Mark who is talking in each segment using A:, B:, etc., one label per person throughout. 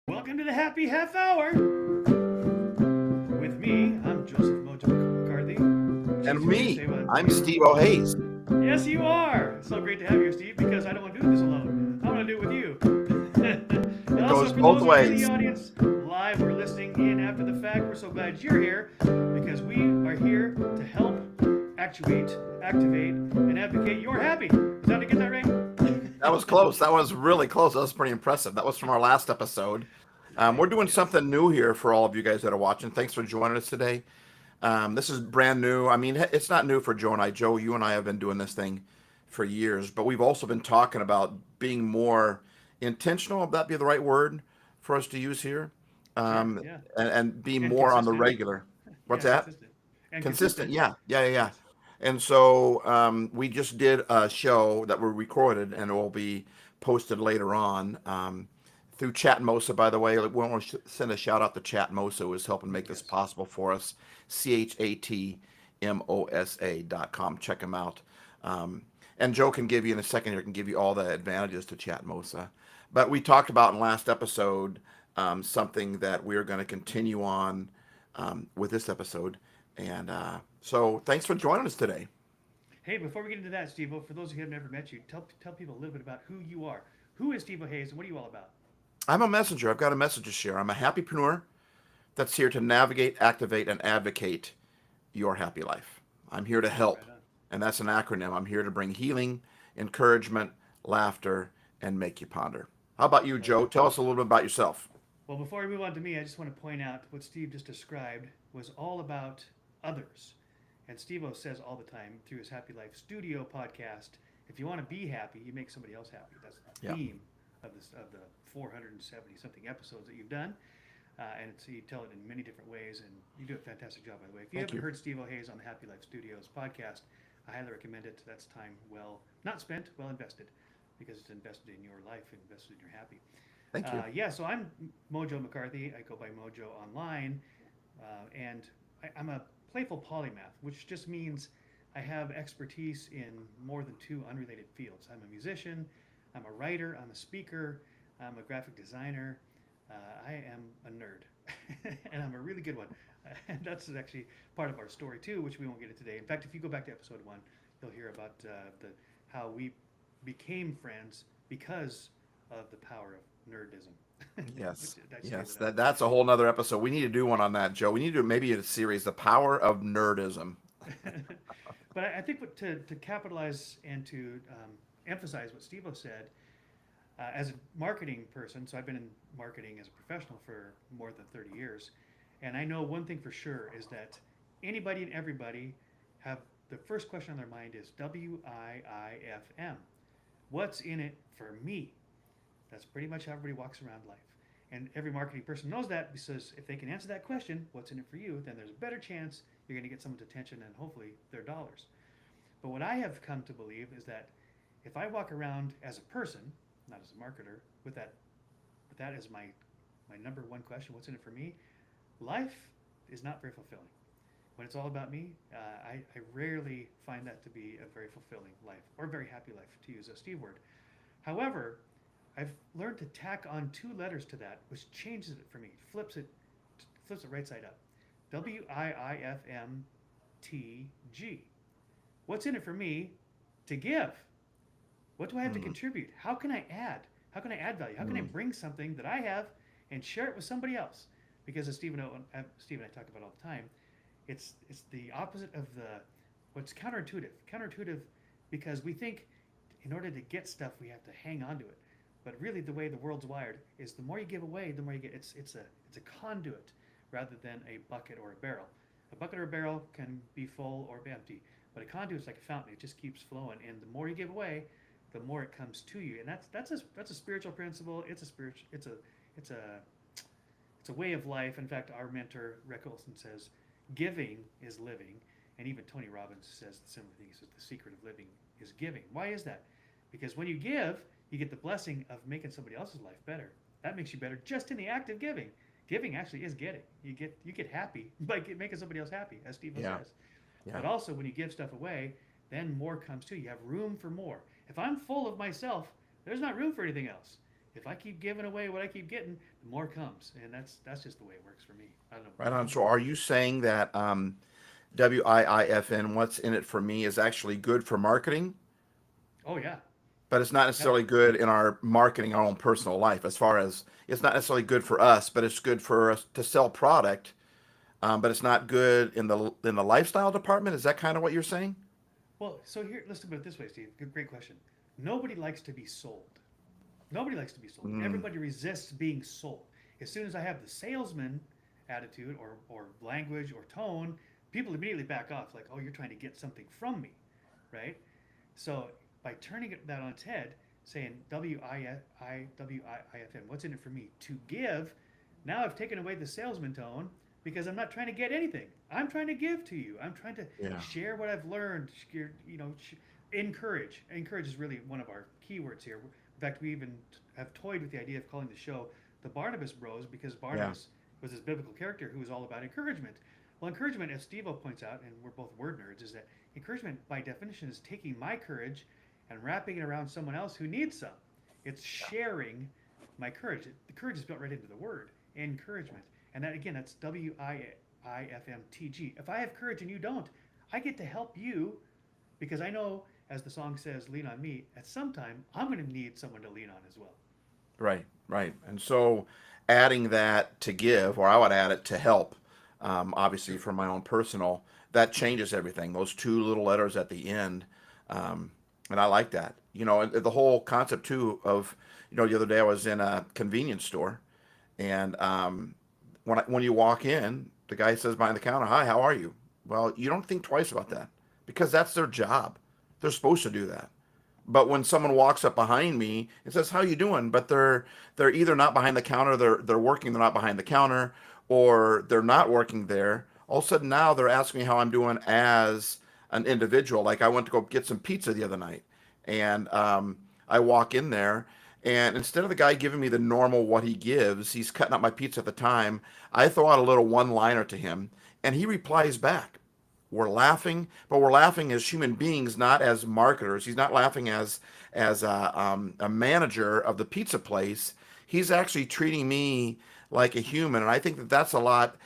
A: Welcome to the Happy Half Hour. With me, I'm Joseph Mojo McCarthy.
B: And
A: Choose your way,
B: me,
A: say one,
B: I'm
A: two.
B: Steve O'Hays.
A: Yes, you are. So great to have you, Steve, because I don't want to do this alone. I want to do it with you. And
B: It
A: also,
B: goes
A: for
B: both
A: those of you in the
B: ways.
A: audience, live or listening in after the fact, we're so glad you're here because we are here to help actuate, activate, and advocate your happy. Did I get that
B: That was
A: right?
B: close. That was really close. That was pretty impressive. That was from our last episode. We're doing
A: Yes.
B: something new here for all of you guys that are watching. Thanks for joining us today. This is brand new. I mean, it's not new for Joe and I. Joe, you and I have been doing this thing for years, but we've also been talking about being more intentional, if that be the right word for us to use here,
A: Sure.
B: um,
A: Yeah.
B: and be
A: And
B: more on the
A: consistent.
B: regular. What's
A: Yeah,
B: that?
A: consistent. And
B: Consistent,
A: consistent.
B: yeah.
A: Yes.
B: And so we just did a show that we recorded and it will be posted later on through Chatmosa, by the way. We want to send a shout out to Chatmosa, who is helping make this
A: Yes.
B: possible for us. ChatMosa.com. Check them out. Um, and Joe can give you in a second here, can give you all the advantages to Chatmosa. But we talked about in last episode something that we're going to continue on with this episode. And so thanks for joining us today.
A: Hey, before we get into that, Steve, for those who have never met you, tell people a little bit about who you are. Who is Steve Hayes, and what are you all about?
B: I'm a messenger. I've got a message to share. I'm a happypreneur that's here to navigate, activate, and advocate your happy life. I'm here to help,
A: Right on.
B: and that's an acronym. I'm here to bring healing, encouragement, laughter, and make you ponder. How about you,
A: Love it.
B: Joe? Tell us a little bit about yourself.
A: Well, before we move on to me, I just want to point out what Steve just described was all about others. And Steve O says all the time through his Happy Life Studio podcast, if you want to be happy, you make somebody else happy. That's the
B: Yeah.
A: theme of the 470 something episodes that you've done. And you tell it in many different ways, and you do a fantastic job, by the way. If you
B: Thank
A: haven't
B: you.
A: heard Steve O'Hays on the Happy Life Studios podcast, I highly recommend it. That's time well, not spent, well invested, because it's invested in your life, invested in your happy.
B: Thank you.
A: Yeah, so I'm Mojo McCarthy. I go by Mojo online, and I'm a playful polymath, which just means I have expertise in more than two unrelated fields. I'm a musician, I'm a writer, I'm a speaker, I'm a graphic designer. Uh, I am a nerd, and I'm a really good one. And that's actually part of our story too, which we won't get into today. In fact, if you go back to episode one, you'll hear about the how we became friends because of the power of nerdism.
B: Yes.
A: I share
B: Yes.
A: with others.
B: That's a whole nother episode. We need to do one on that, Joe. We need to do maybe a series, The Power of Nerdism.
A: But I think to capitalize and to emphasize what Steve said, as a marketing person, so I've been in marketing as a professional for more than 30 years, and I know one thing for sure is that anybody and everybody have the first question on their mind is WIIFM. What's in it for me? That's pretty much how everybody walks around life. And every marketing person knows that because if they can answer that question, what's in it for you, then there's a better chance you're going to get someone's attention and hopefully their dollars. But what I have come to believe is that if I walk around as a person, not as a marketer, with that as my number one question, what's in it for me? Life is not very fulfilling. When it's all about me, I rarely find that to be a very fulfilling life or a very happy life, to use a Steve word. However, I've learned to tack on two letters to that, which changes it for me, flips it right side up. WIIFMTG. What's in it for me to give? What do I have to
B: Hmm.
A: contribute? How can I add? How can I add value? How can I
B: Hmm.
A: bring something that I have and share it with somebody else? Because as Steve and I talk about all the time, it's the opposite of the what's counterintuitive. Counterintuitive because we think in order to get stuff we have to hang on to it. But really, the way the world's wired is the more you give away, the more you get. It's a conduit rather than a bucket or a barrel. A bucket or a barrel can be full or empty, but a conduit is like a fountain. It just keeps flowing, and the more you give away, the more it comes to you. And that's a spiritual principle. It's a it's a way of life. In fact, our mentor Rick Olson says, "Giving is living," and even Tony Robbins says the similar thing. He says the secret of living is giving. Why is that? Because when you give, you get the blessing of making somebody else's life better. That makes you better just in the act of giving. Giving actually is getting. You get happy by making somebody else happy, as Steve
B: Yeah.
A: says.
B: Yeah.
A: But also, when you give stuff away, then more comes to you. You have room for more. If I'm full of myself, there's not room for anything else. if I keep giving away what I keep getting, the more comes, and that's just the way it works for me. I don't know.
B: Right on. So are you saying that WIIFN, what's in it for me, is actually good for marketing,
A: Oh yeah,
B: but it's not
A: yep.
B: necessarily good in our marketing our own personal life, as far as it's not necessarily good for us, but it's good for us to sell product, but it's not good in the lifestyle department. Is that kind of what you're saying?
A: Well, so here, let's think about it this way, Steve. Good, great question. Nobody likes to be sold. Nobody likes to be sold.
B: Mm,
A: Everybody resists being sold. As soon as I have the salesman attitude or language or tone, people immediately back off, like, oh, you're trying to get something from me, right? So by turning that on its head, saying WIIFM, what's in it for me? To give, now I've taken away the salesman tone because I'm not trying to get anything. I'm trying to give to you. I'm trying to
B: yeah.
A: share what I've learned, encourage. Encourage is really one of our keywords here. In fact, we even have toyed with the idea of calling the show the Barnabas Bros because
B: Yeah.
A: Barnabas was this biblical character who was all about encouragement. Well, encouragement, as Steve points out, and we're both word nerds, is that encouragement, by definition, is taking my courage and wrapping it around someone else who needs some. It's sharing my courage. The courage is built right into the word, encouragement. And that, again, that's WIIFMTG. If I have courage and you don't, I get to help you because I know, as the song says, lean on me, at some time, I'm going to need someone to lean on as well.
B: Right, right. And so adding that to give, or I would add it to help, obviously
A: Sure.
B: for my own personal, that changes everything. Those two little letters at the end. Um, and I like that. And the whole concept too of, the other day I was in a convenience store and when you walk in, the guy says behind the counter, "Hi, how are you?" Well, you don't think twice about that because that's their job. They're supposed to do that. But when someone walks up behind me and says, "How you doing?" but they're either not behind the counter, they're working, they're not behind the counter, or they're not working there. All of a sudden now they're asking me how I'm doing as an individual. Like I went to go get some pizza the other night, and I walk in there, and instead of the guy giving me the normal what he gives, he's cutting up my pizza at the time. I throw out a little one-liner to him, and he replies back. We're laughing, but we're laughing as human beings, not as marketers. He's not laughing as a manager of the pizza place. He's actually treating me like a human, and I think that that's a lot.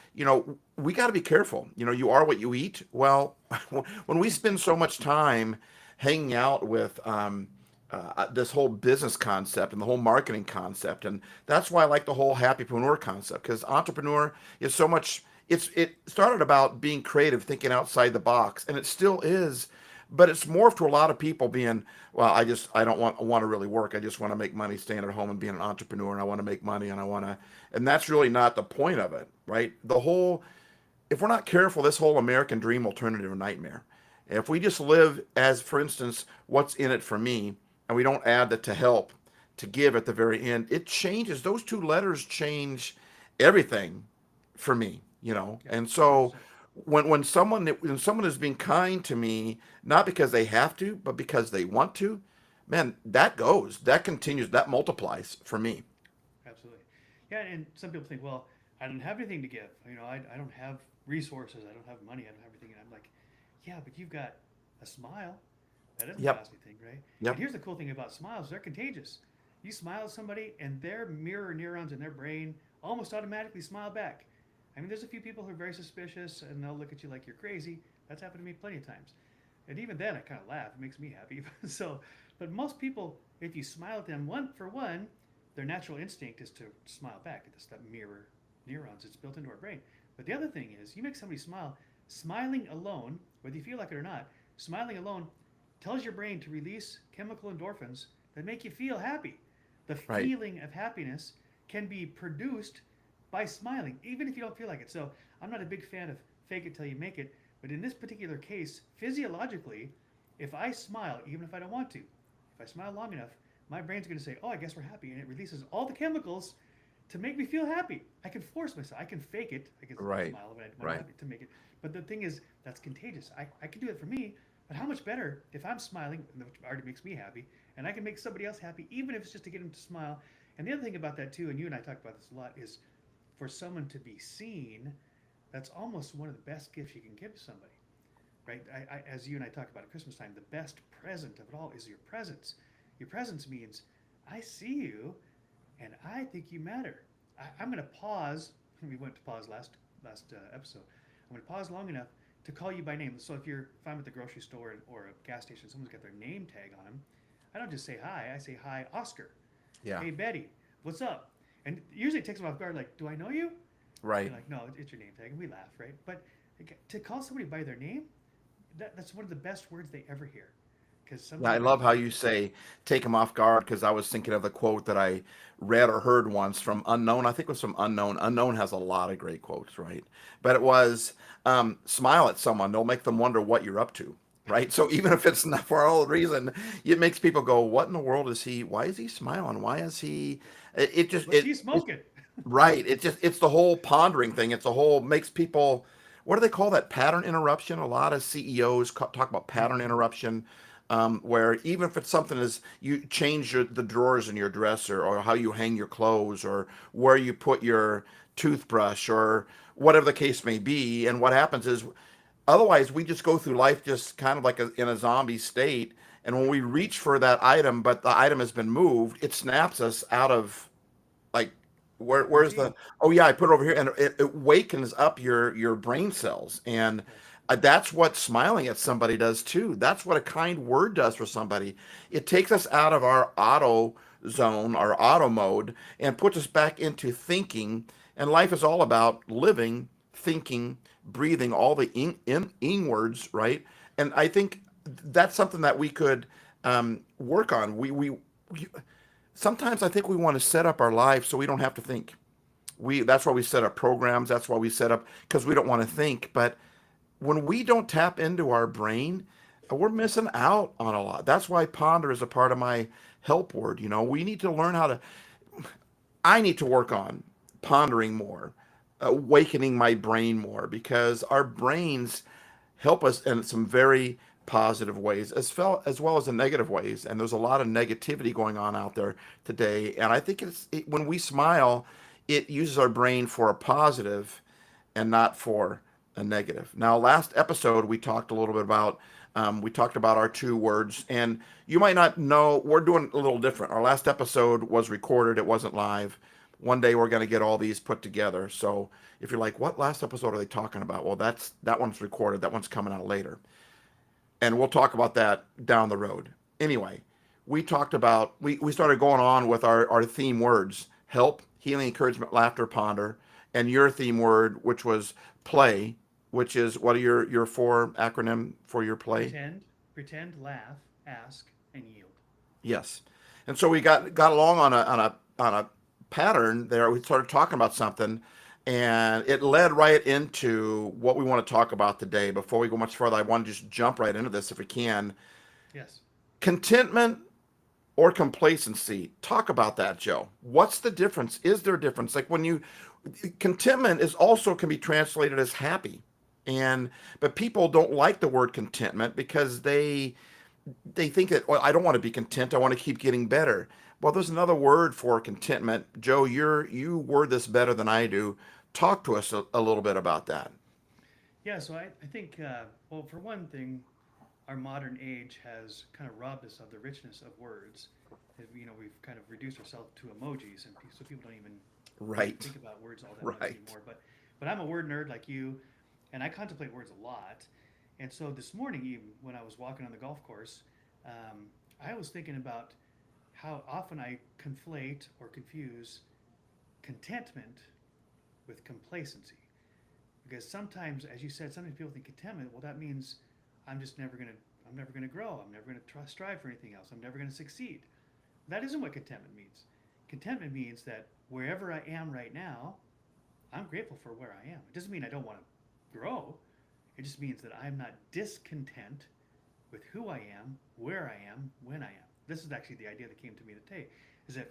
B: We got to be careful. You are what you eat. Well, when we spend so much time hanging out with this whole business concept and the whole marketing concept, and that's why I like the whole happypreneur concept because entrepreneur is so much it started about being creative, thinking outside the box, and it still is, but it's morphed to a lot of people being, well, I don't want to really work. I just want to make money, staying at home and being an entrepreneur, and I want to make money, and and that's really not the point of it, right? If we're not careful, this whole American dream will turn into a nightmare. If we just live as, for instance, what's in it for me, and we don't add the to help, to give at the very end, it changes. Those two letters change everything for me.
A: Yep,
B: And so
A: 100%.
B: when someone is being kind to me, not because they have to, but because they want to, man, that continues, that multiplies for me.
A: Absolutely. Yeah, and some people think, well, I don't have anything to give. I don't have resources. I don't have money. I don't have everything. And I'm like, yeah, but you've got a smile. That doesn't
B: Yep.
A: cost anything, right? And
B: Yep.
A: here's the cool thing about smiles, they're contagious. You smile at somebody, and their mirror neurons in their brain almost automatically smile back. I mean, there's a few people who are very suspicious, and they'll look at you like you're crazy. That's happened to me plenty of times. And even then, I kind of laugh. It makes me happy. But most people, if you smile at them one for one, their natural instinct is to smile back. It's that mirror neurons. It's built into our brain. But the other thing is, you make somebody smile. Smiling alone, whether you feel like it or not, smiling alone tells your brain to release chemical endorphins that make you feel happy. The
B: Right.
A: feeling of happiness can be produced by smiling, even if you don't feel like it. So I'm not a big fan of fake it till you make it, but in this particular case, physiologically, if I smile, even if I don't want to, if I smile long enough, my brain's going to say, "Oh, I guess we're happy," and it releases all the chemicals to make me feel happy. I can force myself. I can fake it. I can
B: Right.
A: smile when I'm
B: Right.
A: happy to make it. But the thing is, that's contagious. I can do it for me, but how much better if I'm smiling, which already makes me happy, and I can make somebody else happy, even if it's just to get them to smile. And the other thing about that too, and you and I talk about this a lot, is for someone to be seen. That's almost one of the best gifts you can give to somebody, right? As you and I talk about at Christmas time, the best present of it all is your presence. Your presence means I see you, and I think you matter. I'm going to pause. We went to pause last episode. I'm going to pause long enough to call you by name. So if I'm at the grocery store or a gas station, someone's got their name tag on them, I don't just say hi. I say hi, Oscar.
B: Yeah.
A: Hey, Betty, what's up? And usually it takes them off guard. Like, do I know you?
B: Right.
A: You're like, no, it's your name tag, and we laugh, right? But to call somebody by their name, that's one of the best words they ever hear, because
B: Yeah, I
A: somebody
B: love
A: might
B: how
A: be.
B: you say take them off guard because I was thinking of the quote that I read or heard once from Unknown. I think it was from Unknown. Unknown has a lot of great quotes, right? But it was smile at someone, don't make them wonder what you're up to, right? So even if it's not for all reason, it makes people go, "What in the world is he? Why is he smiling? Why is he?" It just
A: What's he smoking?
B: right. It's the whole pondering thing. It's the whole makes people. What do they call that? Pattern interruption. A lot of CEOs talk about pattern
A: Mm-hmm.
B: interruption, where even if it's something as you change the drawers in your dresser, or how you hang your clothes, or where you put your toothbrush, or whatever the case may be, and what happens is, otherwise we just go through life just kind of like in a zombie state. And when we reach for that item, but the item has been moved, it snaps us out of like where's the
A: Routine.
B: oh yeah, I put it over here, and it wakens up your brain cells. And
A: Yes.
B: that's what smiling at somebody does too. That's what a kind word does for somebody. It takes us out of our auto zone, our auto mode, and puts us back into thinking. And life is all about living, thinking, breathing, all the ing words, right? And I think that's something that we could work on. We sometimes I think we want to set up our life so we don't have to think. That's why we set up programs. That's why we set up, because we don't want to think. But when we don't tap into our brain, we're missing out on a lot. That's why ponder is a part of my help word. We need to learn how to. I need to work on pondering more, awakening my brain more, because our brains help us in some very positive ways as well as in negative ways. And there's a lot of negativity going on out there today. And I think when we smile, it uses our brain for a positive and not for a negative. Now, last episode, we talked about our two words, and you might not know, we're doing a little different. Our last episode was recorded, it wasn't live. One day we're going to get all these put together. So if you're like, what last episode are they talking about? Well, that one's recorded. That one's coming out later. And we'll talk about that down the road. Anyway, we started going on with our theme words: help, healing, encouragement, laughter, ponder, and your theme word, which was play, which is, what are your four acronym for your play?
A: Pretend, laugh, ask, and yield.
B: Yes. And so we got along on a pattern there. We started talking about something, and it led right into what we want to talk about today. Before we go much further, I want to just jump right into this if we can.
A: Yes.
B: Contentment or complacency. Talk about that, Joe. What's the difference? Is there a difference? Like when you contentment is also can be translated as happy. And but people don't like the word contentment because they think that, well, I don't want to be content. I want to keep getting better. Well, there's another word for contentment. Joe, you word this better than I do. Talk to us a little bit about that.
A: Yeah, so I think, well, for one thing, our modern age has kind of robbed us of the richness of words. We've kind of reduced ourselves to emojis, and so people don't even really
B: Right.
A: think about words all that much
B: Right.
A: anymore. But I'm a word nerd like you, and I contemplate words a lot. And so this morning, even when I was walking on the golf course, um, I was thinking about how often I conflate or confuse contentment with complacency. Because sometimes, as you said, sometimes people think contentment, well, that means I'm just never going to, I'm never going to grow. I'm never going to strive for anything else. I'm never going to succeed. That isn't what contentment means. Contentment means that wherever I am right now, I'm grateful for where I am. It doesn't mean I don't want to grow. It just means that I'm not discontent with who I am, where I am, when I am. This is actually the idea that came to me today. Is if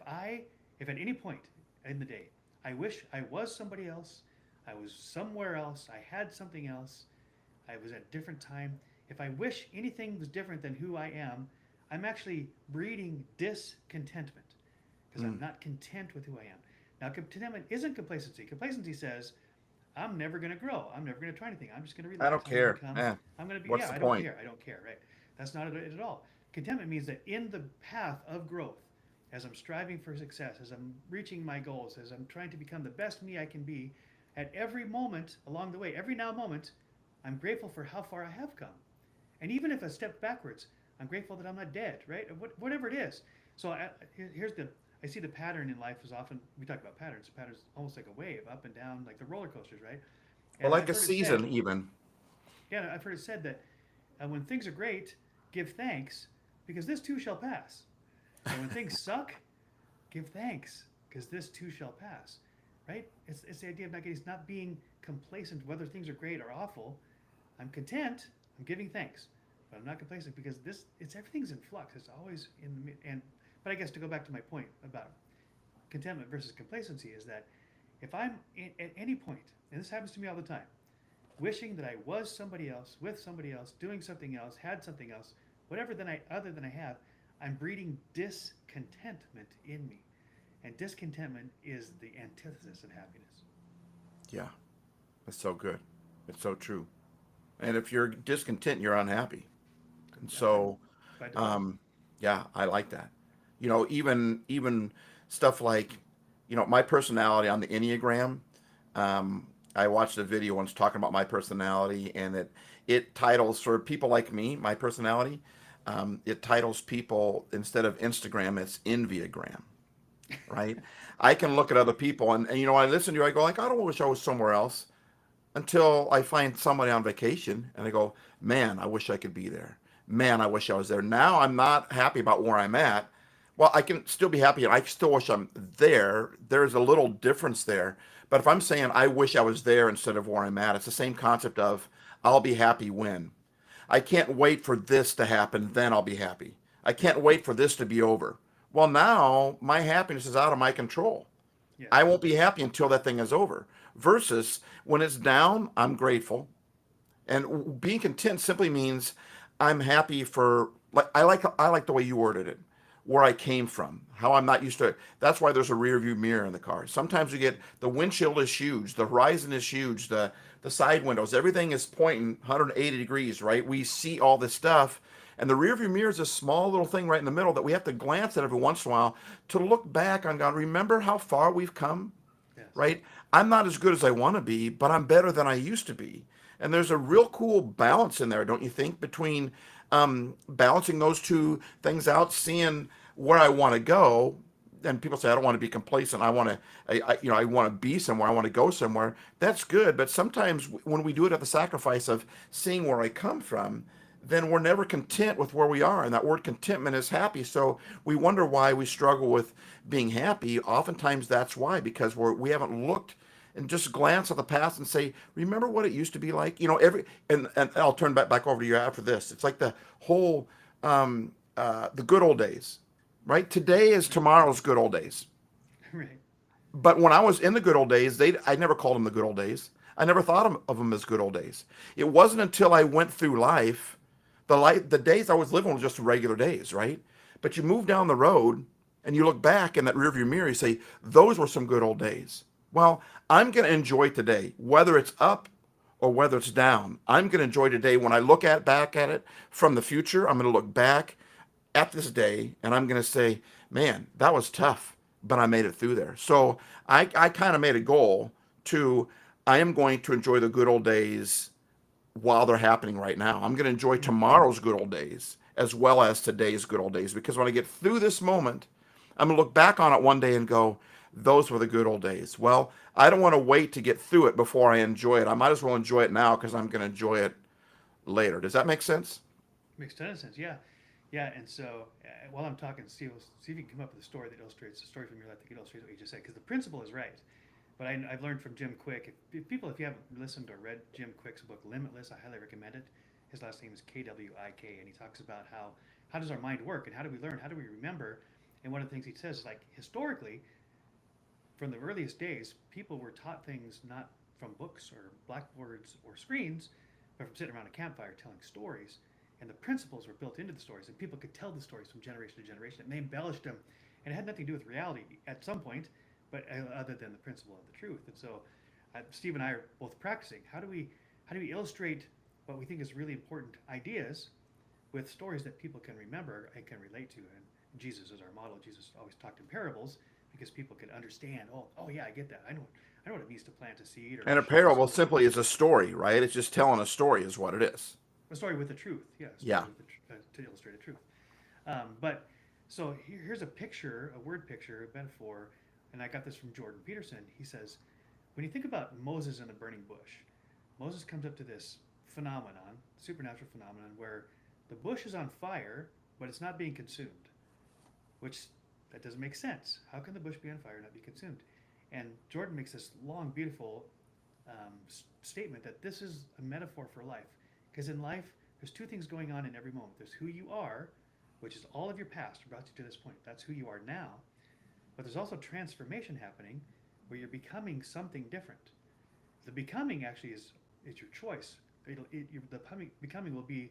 A: at any point in the day, I wish I was somebody else, I was somewhere else, I had something else, I was at a different time. If I wish anything was different than who I am, I'm actually breeding discontentment because I'm
B: Mm.
A: not content with who I am. Now, contentment isn't complacency. Complacency says, I'm never going to grow. I'm never going to try anything. I'm just going to
B: I
A: relax.
B: don't
A: I'm going to
B: care.
A: come. I'm going to be,
B: What's
A: yeah,
B: the
A: I don't
B: point?
A: care. I don't care, right? That's not it at all. Contentment means that in the path of growth, as I'm striving for success, as I'm reaching my goals, as I'm trying to become the best me I can be, at every moment along the way, every now moment, I'm grateful for how far I have come. And even if I step backwards, I'm grateful that I'm not dead, right? Whatever it is. So here's I see the pattern in life is often, we talk about patterns. Patterns almost like a wave, up and down, like the roller coasters, right?
B: Or
A: And
B: like
A: I've
B: a
A: heard it said,
B: season, even.
A: yeah, I've heard it said that when things are great, give thanks because this too shall pass. And when things suck, give thanks because this too shall pass, right? It's the idea of not being complacent whether things are great or awful. I'm content. I'm giving thanks, but I'm not complacent because everything's in flux. It's always in the and. But I guess to go back to my point about contentment versus complacency is that if I'm at any point, and this happens to me all the time, wishing that I was somebody else, with somebody else, doing something else, had something else, whatever other than I have, I'm breeding discontentment in me. And discontentment is the antithesis of happiness.
B: Yeah, that's so good. It's so true. And if you're discontent, you're unhappy. And
A: Yeah, by,
B: so,
A: by default.
B: um, yeah, I like that. Even stuff like, my personality on the Enneagram. Um, I watched a video once talking about my personality, and it titles for people like me, my personality. It titles people instead of Instagram, it's Enviagram, right? I can look at other people, and I listen to you. I go like, I don't wish I was somewhere else until I find somebody on vacation and I go, man, I wish I could be there. Man, I wish I was there. Now I'm not happy about where I'm at. Well, I can still be happy and I still wish I'm there. There's a little difference there. But if I'm saying I wish I was there instead of where I'm at, it's the same concept of I'll be happy when. I can't wait for this to happen, then I'll be happy. I can't wait for this to be over. Well, now my happiness is out of my control. I
A: Yes.
B: won't be happy until that thing is over. Versus when it's down, I'm grateful. And being content simply means I'm happy for like the way you worded it, where I came from, how I'm not used to it. That's why there's a rear view mirror in the car. Sometimes you get the windshield is huge, the horizon is huge, the side windows, everything is pointing 180 degrees, right? We see all this stuff. And the rear view mirror is a small little thing right in the middle that we have to glance at every once in a while to look back on God. Remember how far we've come?
A: Yes.
B: Right? I'm not as good as I want to be, but I'm better than I used to be. And there's a real cool balance in there, don't you think, between balancing those two things out, seeing where I want to go. And people say I don't want to be complacent. I want to be somewhere. I want to go somewhere. That's good, but sometimes when we do it at the sacrifice of seeing where I come from, then we're never content with where we are. And that word contentment is happy. So we wonder why we struggle with being happy. Oftentimes that's why, because we haven't looked and just glance at the past and say, remember what it used to be like? And I'll turn back over to you after this. It's like the whole, the good old days, right? Today is
A: Right.
B: tomorrow's good old days.
A: Right.
B: But when I was in the good old days, I never called them the good old days. I never thought of them as good old days. It wasn't until I went through life, the days I was living were just regular days, right? But you move down the road and you look back in that rearview mirror, you say, those were some good old days. Well, I'm going to enjoy today, whether it's up or whether it's down. I'm going to enjoy today. When I look back at it from the future, I'm going to look back at this day and I'm going to say, man, that was tough, but I made it through there. So I kind of made a goal to, I am going to enjoy the good old days while they're happening right now. I'm going to enjoy
A: Mm-hmm.
B: tomorrow's good old days as well as today's good old days, because when I get through this moment, I'm going to look back on it one day and go, those were the good old days. Well, I don't want to wait to get through it before I enjoy it. I might as well enjoy it now because I'm going to enjoy it later. Does that make sense?
A: Makes a ton of sense. Yeah. Yeah. And so while I'm talking, Steve, see if you can come up with a story that illustrates a story from your life that can illustrate what you just said, because the principle is right. But I've learned from Jim Quick. If you haven't listened or read Jim Quick's book Limitless, I highly recommend it. His last name is Kwik, and he talks about how does our mind work and how do we learn, how do we remember. And one of the things he says is like historically, from the earliest days, people were taught things not from books or blackboards or screens, but from sitting around a campfire telling stories. And the principles were built into the stories, and people could tell the stories from generation to generation, and they embellished them. And it had nothing to do with reality at some point, but other than the principle of the truth. And so, Steve and I are both practicing. How do we illustrate what we think is really important ideas with stories that people can remember and can relate to? And Jesus is our model. Jesus always talked in parables because people could understand. Oh yeah, I get that. I know what it means to plant a seed or
B: And a
A: shift a
B: parable
A: soil.
B: simply is a story, right? It's just telling a story, is what it is.
A: A story with the truth. Yeah, a story
B: Yeah.
A: with to illustrate a truth. But so here's a picture, a word picture, a metaphor, and I got this from Jordan Peterson. He says, when you think about Moses in the burning bush, Moses comes up to this phenomenon, supernatural phenomenon, where the bush is on fire, but it's not being consumed, which that doesn't make sense. How can the bush be on fire and not be consumed? And Jordan makes this long, beautiful statement that this is a metaphor for life. Because in life, there's two things going on in every moment. There's who you are, which is all of your past brought you to this point. That's who you are now. But there's also transformation happening where you're becoming something different. The becoming actually is your choice. Becoming will be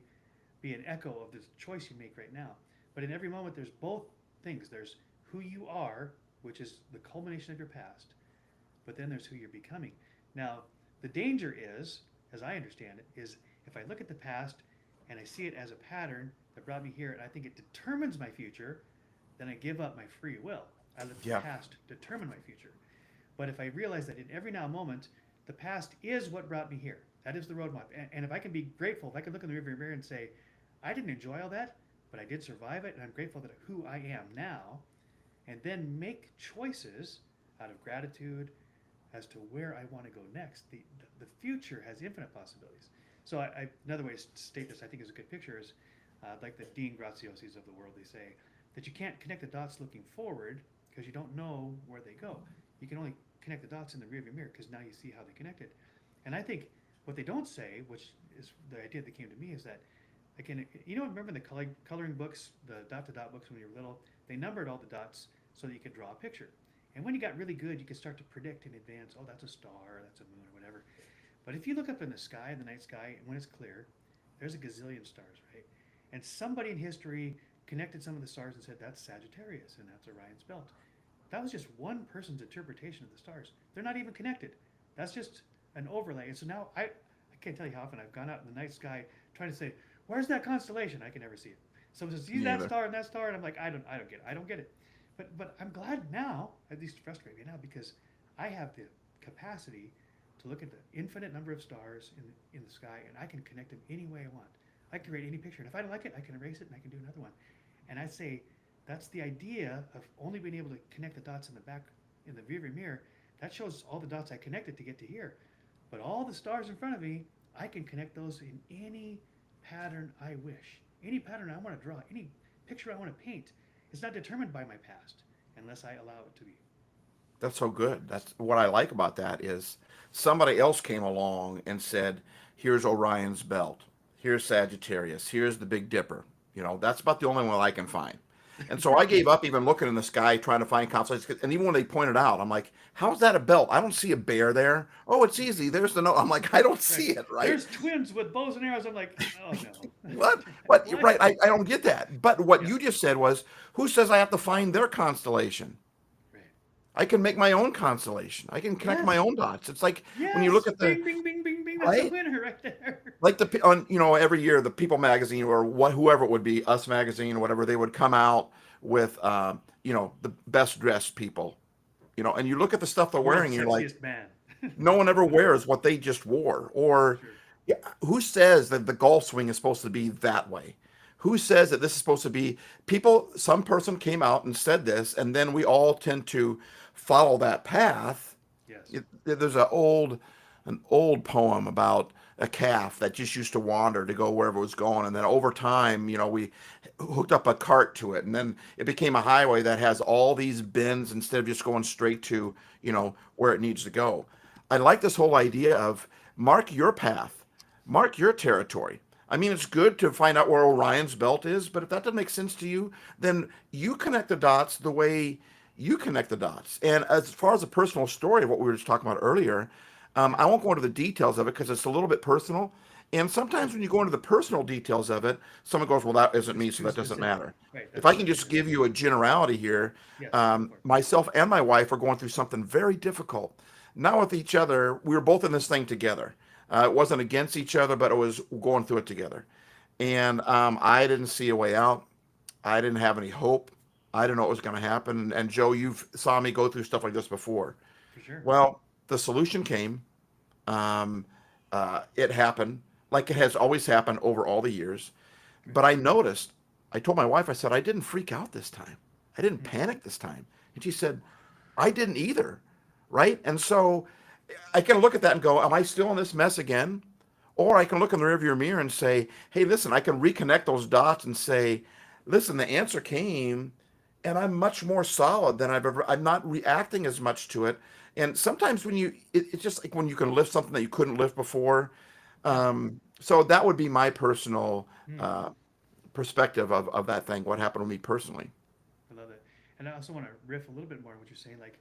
A: an echo of the choice you make right now. But in every moment, there's both things. There's who you are, which is the culmination of your past, but then there's who you're becoming. Now, the danger is, as I understand it, is if I look at the past and I see it as a pattern that brought me here and I think it determines my future, then I give up my free will. I let the
B: Yeah.
A: past determine my future. But if I realize that in every now moment, the past is what brought me here. That is the roadmap. And if I can be grateful, if I can look in the rearview mirror and say, I didn't enjoy all that, but I did survive it, and I'm grateful that who I am now, and then make choices out of gratitude as to where I want to go next. The future has infinite possibilities. So another way to state this, I think, is a good picture is like the Dean Graziosis of the world. They say that you can't connect the dots looking forward because you don't know where they go. You can only connect the dots in the rearview mirror because now you see how they connected. And I think what they don't say, which is the idea that came to me, is that again, remember the coloring books, the dot-to-dot books when you were little? They numbered all the dots so that you could draw a picture. And when you got really good, you could start to predict in advance, oh, that's a star, that's a moon, or whatever. But if you look up in the sky, the night sky, and when it's clear, there's a gazillion stars, right? And somebody in history connected some of the stars and said, that's Sagittarius, and that's Orion's belt. That was just one person's interpretation of the stars. They're not even connected. That's just an overlay. And so now I can't tell you how often I've gone out in the night sky trying to say, where's that constellation? I can never see it. Someone says, see that star and that star, and I'm like, I don't get it. I don't get it. But I'm glad now, at least frustrated me now, because I have the capacity to look at the infinite number of stars in the sky, and I can connect them any way I want. I can create any picture, and if I don't like it, I can erase it and I can do another one. And I say that's the idea of only being able to connect the dots in the back in the rearview mirror. That shows all the dots I connected to get to here. But all the stars in front of me, I can connect those in any pattern I wish. Any pattern I want to draw, any picture I want to paint. It's not determined by my past unless I allow it to be.
B: That's so good. That's what I like about that is somebody else came along and said, here's Orion's belt. Here's Sagittarius. Here's the Big Dipper. That's about the only one I can find. And so I gave up even looking in the sky, trying to find constellations. And even when they pointed out, I'm like, how's that a belt? I don't see a bear there. Oh, it's easy. There's the note. I'm like, I don't see it, right?
A: There's twins with bows and arrows. I'm like, oh no.
B: What? You're right. I don't get that. But what you just said was, who says I have to find their constellation?
A: Right.
B: I can make my own constellation. I can connect my own dots. It's like when you look at the
A: bing, bing, bing, bing, bing. That's a winner right there.
B: Like every year the People magazine or whoever it would be, Us magazine or whatever, they would come out with the best dressed people, and you look at the stuff they're wearing, and you're like,
A: man.
B: no one ever wears what they just wore. Or who says that the golf swing is supposed to be that way? Who says that this is supposed to be some person came out and said this, and then we all tend to follow that path.
A: Yes.
B: There's an old poem about a calf that just used to wander to go wherever it was going, and then over time, we hooked up a cart to it, and then it became a highway that has all these bends instead of just going straight to where it needs to go. I like this whole idea of mark your path, mark your territory. I mean, it's good to find out where Orion's belt is, but if that doesn't make sense to you, then you connect the dots the way you connect the dots. And as far as a personal story of what we were just talking about earlier, I won't go into the details of it because it's a little bit personal. And sometimes when you go into the personal details of it, someone goes, well, that isn't me, so that doesn't matter.
A: Right,
B: if I can just give you a generality here, myself and my wife are going through something very difficult. Not with each other. We were both in this thing together. It wasn't against each other, but it was going through it together. And I didn't see a way out. I didn't have any hope. I didn't know what was going to happen. And Joe, you've saw me go through stuff like this before.
A: For sure.
B: Well, the solution came. Um, it happened like it has always happened over all the years.
A: Right.
B: But I noticed, I told my wife, I said, I didn't freak out this time. I didn't
A: Mm.
B: panic this time. And she said, I didn't either. Right. And so I can look at that and go, am I still in this mess again? Or I can look in the rearview mirror and say, hey, listen, I can reconnect those dots and say, listen, the answer came and I'm much more solid than I'm not reacting as much to it. And sometimes when it's just like when you can lift something that you couldn't lift before.
A: Yeah.
B: So that would be my personal
A: Mm.
B: uh, perspective of that thing, what happened to me personally.
A: I love it. And I also want to riff a little bit more on what you're saying. Like,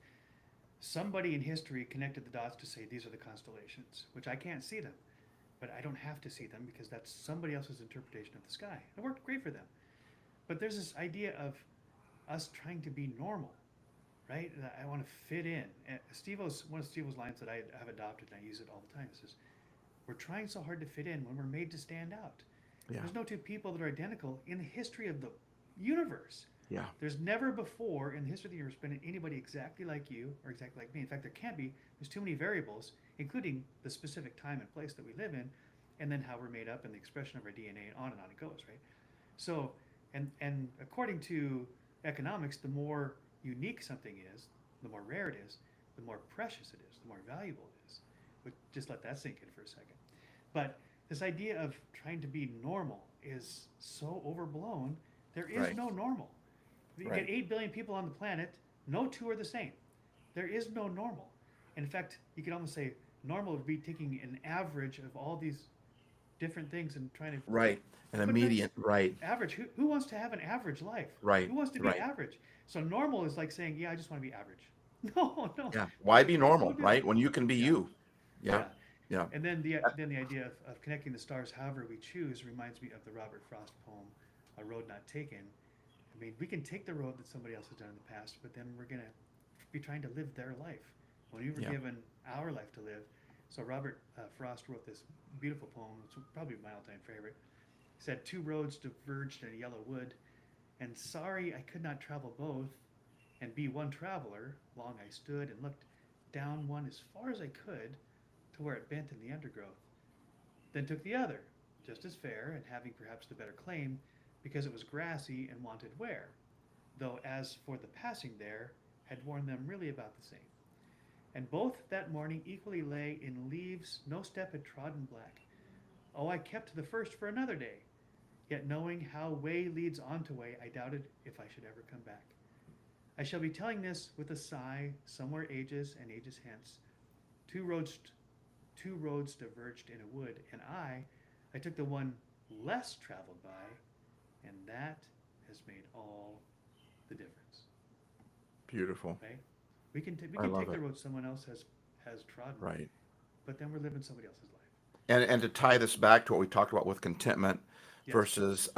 A: somebody in history connected the dots to say these are the constellations, which I can't see them, but I don't have to see them because that's somebody else's interpretation of the sky. It worked great for them. But there's this idea of us trying to be normal, right? I want to fit in. And one of Steve-O's lines that I have adopted and I use it all the time is, we're trying so hard to fit in when we're made to stand out.
B: Yeah.
A: There's no two people that are identical in the history of the universe.
B: Yeah.
A: There's never before in the history of the universe been anybody exactly like you or exactly like me. In fact, there can't be. There's too many variables, including the specific time and place that we live in, and then how we're made up and the expression of our DNA, and on it goes, right? So, and according to economics, the more unique something is, the more rare it is, the more precious it is, the more valuable it is. But just let that sink in for a second. But this idea of trying to be normal is so overblown. There is
B: Right.
A: no normal. You
B: Right.
A: get 8 billion people on the planet, no two are the same. There is no normal. In fact, you could almost say normal would be taking an average of all these different things and trying to.
B: Right. An
A: But
B: immediate.
A: that's
B: Right.
A: average. Who wants to have an average life?
B: Right.
A: Who wants to be
B: Right.
A: average? So normal is like saying, yeah, I just want to be average. No, no.
B: Yeah. Why be normal,
A: Don't do
B: right?
A: that.
B: When you can be
A: Yeah,
B: you. Yeah.
A: yeah.
B: Yeah.
A: And then the idea of connecting the stars however we choose reminds me of the Robert Frost poem, A Road Not Taken. I mean, we can take the road that somebody else has done in the past, but then we're going to be trying to live their life when we were
B: Yeah.
A: given our life to live. So Robert Frost wrote this beautiful poem. It's probably my all-time favorite. He said, two roads diverged in a yellow wood, and sorry I could not travel both, and be one traveler. Long I stood and looked down one as far as I could to where it bent in the undergrowth. Then took the other, just as fair, and having perhaps the better claim, because it was grassy and wanted wear, though as for the passing there, had worn them really about the same. And both that morning equally lay in leaves no step had trodden black. Oh, I kept the first for another day, yet knowing how way leads on to way, I doubted if I should ever come back. I shall be telling this with a sigh, somewhere ages and ages hence. Two roads, two roads diverged in a wood, and I took the one less traveled by, and that has made all the difference.
B: Beautiful.
A: Right? We
B: I
A: can
B: love
A: take the
B: it.
A: road someone else has trodden,
B: Right.
A: but then we're living somebody else's life.
B: And to tie this back to what we talked about with contentment
A: Yes.
B: versus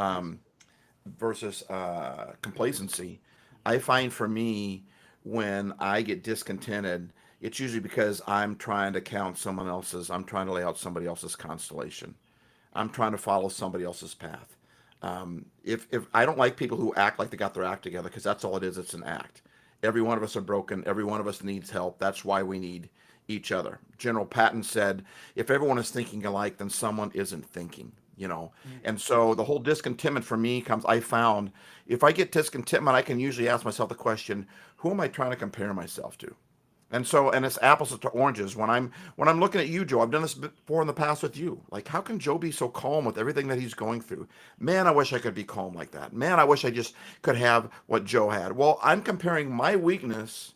A: Yes.
B: complacency, I find for me when I get discontented, it's usually because I'm trying to count someone else's. I'm trying to lay out somebody else's constellation. I'm trying to follow somebody else's path. If I don't like people who act like they got their act together, because that's all it is. It's an act. Every one of us are broken. Every one of us needs help. That's why we need each other. General Patton said, if everyone is thinking alike, then someone isn't thinking, you know.
A: Mm.
B: And so the whole discontentment for me comes, I found if I get discontentment, I can usually ask myself the question, who am I trying to compare myself to? And so, and it's apples to oranges. When I'm looking at you, Joe, I've done this before in the past with you. Like, how can Joe be so calm with everything that he's going through? Man, I wish I could be calm like that. Man, I wish I just could have what Joe had. Well, I'm comparing my weakness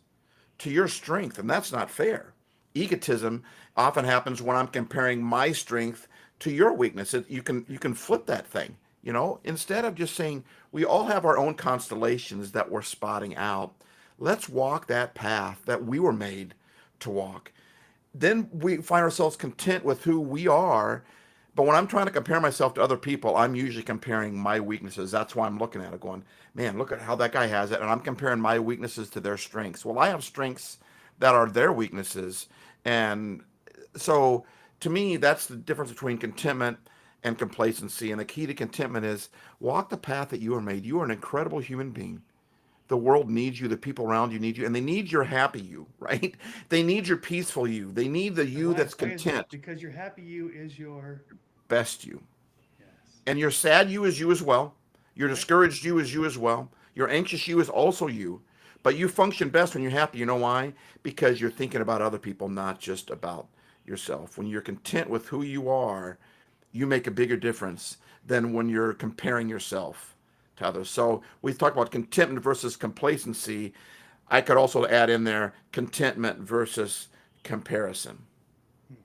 B: to your strength, and that's not fair. Egotism often happens when I'm comparing my strength to your weakness. You can flip that thing, you know, instead of just saying we all have our own constellations that we're spotting out. Let's walk that path that we were made to walk. Then we find ourselves content with who we are. But when I'm trying to compare myself to other people, I'm usually comparing my weaknesses. That's why I'm looking at it going, man, look at how that guy has it. And I'm comparing my weaknesses to their strengths. Well, I have strengths that are their weaknesses. And so to me, that's the difference between contentment and complacency. And the key to contentment is walk the path that you are made. You are an incredible human being. The world needs you. The people around you need you, and they need your happy you, right? They need your peaceful you. They need the
A: And
B: you
A: why?
B: that's
A: Why is that?
B: content,
A: Because your happy you is your
B: best you.
A: yes,
B: And your sad you is you as well. Your
A: right?
B: discouraged you is you as well. Your anxious you is also you. But you function best when you're happy. You know why? Because you're thinking about other people, not just about yourself. When you're content with who you are, you make a bigger difference than when you're comparing yourself to others. So we talked about contentment versus complacency. I could also add in there contentment versus comparison.
A: Hmm.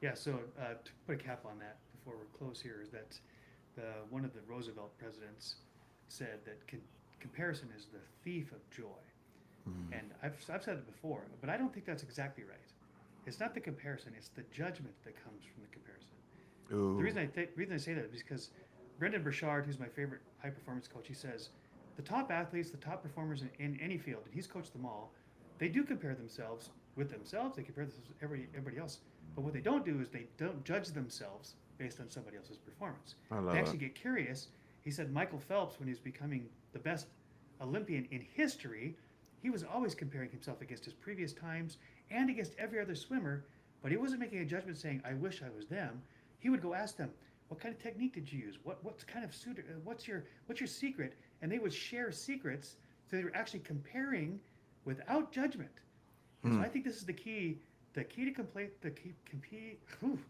A: Yeah. So to put a cap on that before we're close here is that one of the Roosevelt presidents said that comparison is the thief of joy.
B: Mm.
A: And I've said it before, but I don't think that's exactly right. It's not the comparison; it's the judgment that comes from the comparison. The
B: Ooh,
A: reason I say that is because Brendan Burchard, who's my favorite high performance coach, he says the top athletes, the top performers in any field, and he's coached them all, they do compare themselves with themselves. They compare themselves with everybody else. But what they don't do is they don't judge themselves based on somebody else's performance.
B: I
A: They
B: love it.
A: actually get curious. He said Michael Phelps, when he was becoming the best Olympian in history, he was always comparing himself against his previous times and against every other swimmer, but he wasn't making a judgment saying, I wish I was them. He would go ask them, what kind of technique did you use? What kind of suit? What's your secret? And they would share secrets, so they were actually comparing without judgment. And so
B: Hmm.
A: I think this is the key. The key to complete the key compete.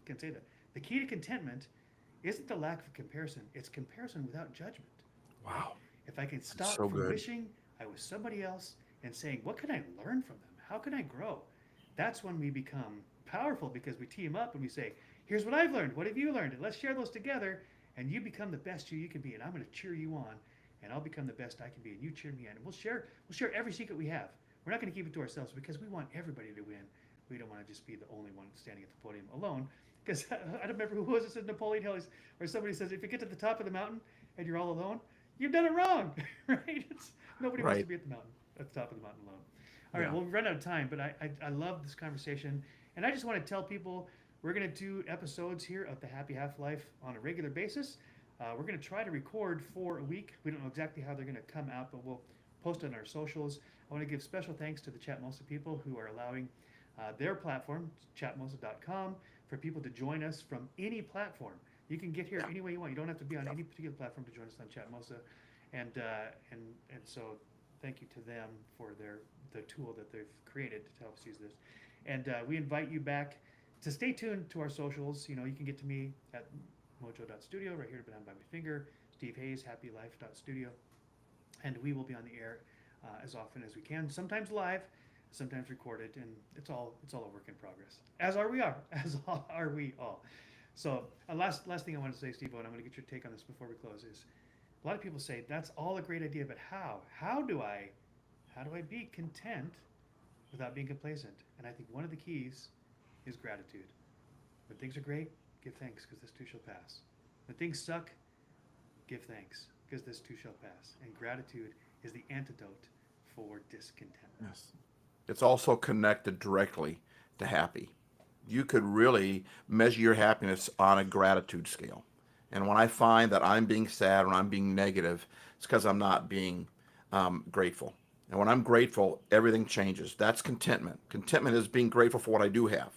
A: Can say that. The key to contentment isn't the lack of comparison. It's comparison without judgment. Right?
B: Wow.
A: If I can
B: That's
A: stop
B: so
A: from
B: good.
A: wishing I was somebody else and saying, what can I learn from them? How can I grow? That's when we become powerful because we team up and we say, here's what I've learned. What have you learned? And let's share those together. And you become the best you can be. And I'm going to cheer you on. And I'll become the best I can be. And you cheer me on. And we'll share every secret we have. We're not going to keep it to ourselves because we want everybody to win. We don't want to just be the only one standing at the podium alone. Because I don't remember who was it, said Napoleon Hill, or somebody says, if you get to the top of the mountain and you're all alone, you've done it wrong, right? Nobody wants to
B: Right.
A: be at the top of the mountain alone. All right,
B: Yeah.
A: well, we've run out of time, but I love this conversation. And I just want to tell people we're going to do episodes here of the Happy Half Life on a regular basis. We're going to try to record 4 a week. We don't know exactly how they're going to come out, but we'll post on our socials. I want to give special thanks to the Chatmosa people who are allowing their platform, chatmosa.com, for people to join us from any platform. You can get here
B: Yeah.
A: any way you want. You don't have to be on
B: Yeah.
A: any particular platform to join us on Chatmosa. And so thank you to them for the tool that they've created to help us use this. And we invite you back to stay tuned to our socials. You can get to me at mojo.studio, right here down by my finger. Steve Hayes, happylife.studio. And we will be on the air as often as we can, sometimes live, sometimes recorded, and it's all a work in progress. As are we are, as are we all. So, last thing I want to say, Steve, and I'm going to get your take on this before we close, is a lot of people say that's all a great idea, but how? How do I be content without being complacent? And I think one of the keys is gratitude. When things are great, give thanks because this too shall pass. When things suck, give thanks because this too shall pass. And gratitude is the antidote for discontentment.
B: Yes. It's also connected directly to happy. You could really measure your happiness on a gratitude scale. And when I find that I'm being sad or I'm being negative, it's because I'm not being grateful. And when I'm grateful, everything changes. That's contentment. Contentment is being grateful for what I do have.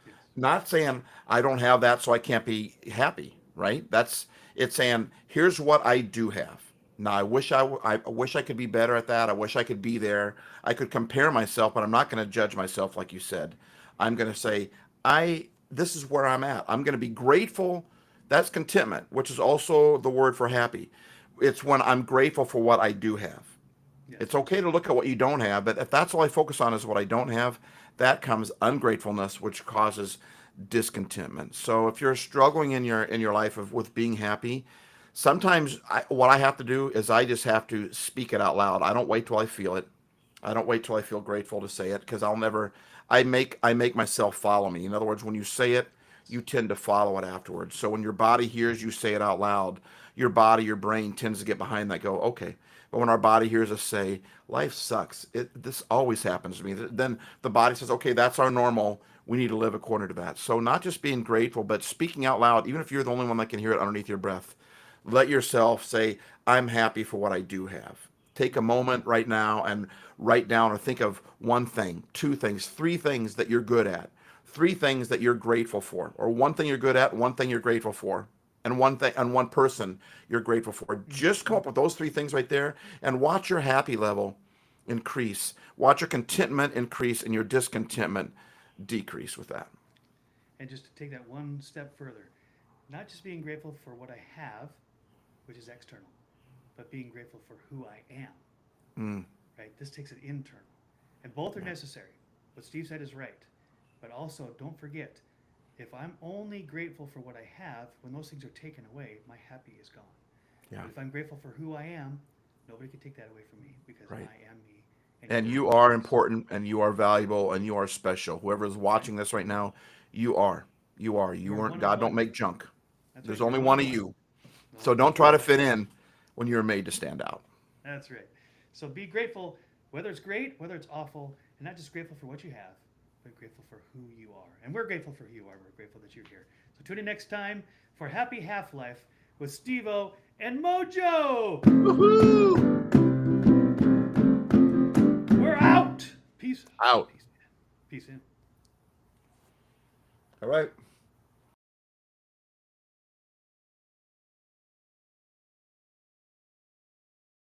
A: Yes.
B: Not saying I don't have that so I can't be happy, right? That's it's saying here's what I do have. Now I wish I could be better at that. I wish I could be there. I could compare myself, but I'm not going to judge myself like you said. I'm going to say I this is where I'm at. I'm going to be grateful. That's contentment, which is also the word for happy. It's when I'm grateful for what I do have.
A: Yes.
B: It's okay to look at what you don't have, but if that's all I focus on is what I don't have, that comes ungratefulness, which causes discontentment. So if you're struggling in your life with being happy, sometimes what I have to do is I just have to speak it out loud. I don't wait till I feel it. I don't wait till I feel grateful to say it because I'll never. I make myself follow me. In other words, when you say it, you tend to follow it afterwards. So when your body hears you say it out loud, your body, your brain tends to get behind that. Go okay. But when our body hears us say, "Life sucks," this always happens to me. Then the body says, "Okay, that's our normal. We need to live according to that." So not just being grateful, but speaking out loud, even if you're the only one that can hear it underneath your breath. Let yourself say, "I'm happy for what I do have." Take a moment right now and write down or think of one thing, two things, three things that you're good at, three things that you're grateful for, or one thing you're good at, one thing you're grateful for, and one thing and one person you're grateful for. Just come up with those three things right there and watch your happy level increase. Watch your contentment increase and your discontentment decrease with that.
A: And just to take that one step further, not just being grateful for what I have, which is external, but being grateful for who I am.
B: Mm.
A: Right? This takes it internal. And both are necessary. What Steve said is right. But also, don't forget, if I'm only grateful for what I have, when those things are taken away, my happy is gone.
B: Yeah.
A: But if I'm grateful for who I am, nobody can take that away from me because
B: Right.
A: I am me.
B: And you are important and you are valuable and you are special. Whoever is watching this right now, you are. You are. You
A: You're
B: weren't,
A: one of
B: God don't
A: one.
B: make junk.
A: That's
B: There's
A: right,
B: only
A: you're
B: one
A: one
B: of
A: of
B: you.
A: No,
B: So don't try to fit in when you're made to stand out.
A: That's right. So be grateful, whether it's great, whether it's awful, and not just grateful for what you have, but grateful for who you are. And we're grateful for who you are. We're grateful that you're here. So tune in next time for Happy Half-Life with Steve-O and Mojo.
B: Woohoo!
A: We're out. Peace.
B: Out.
A: Peace in.
B: All right.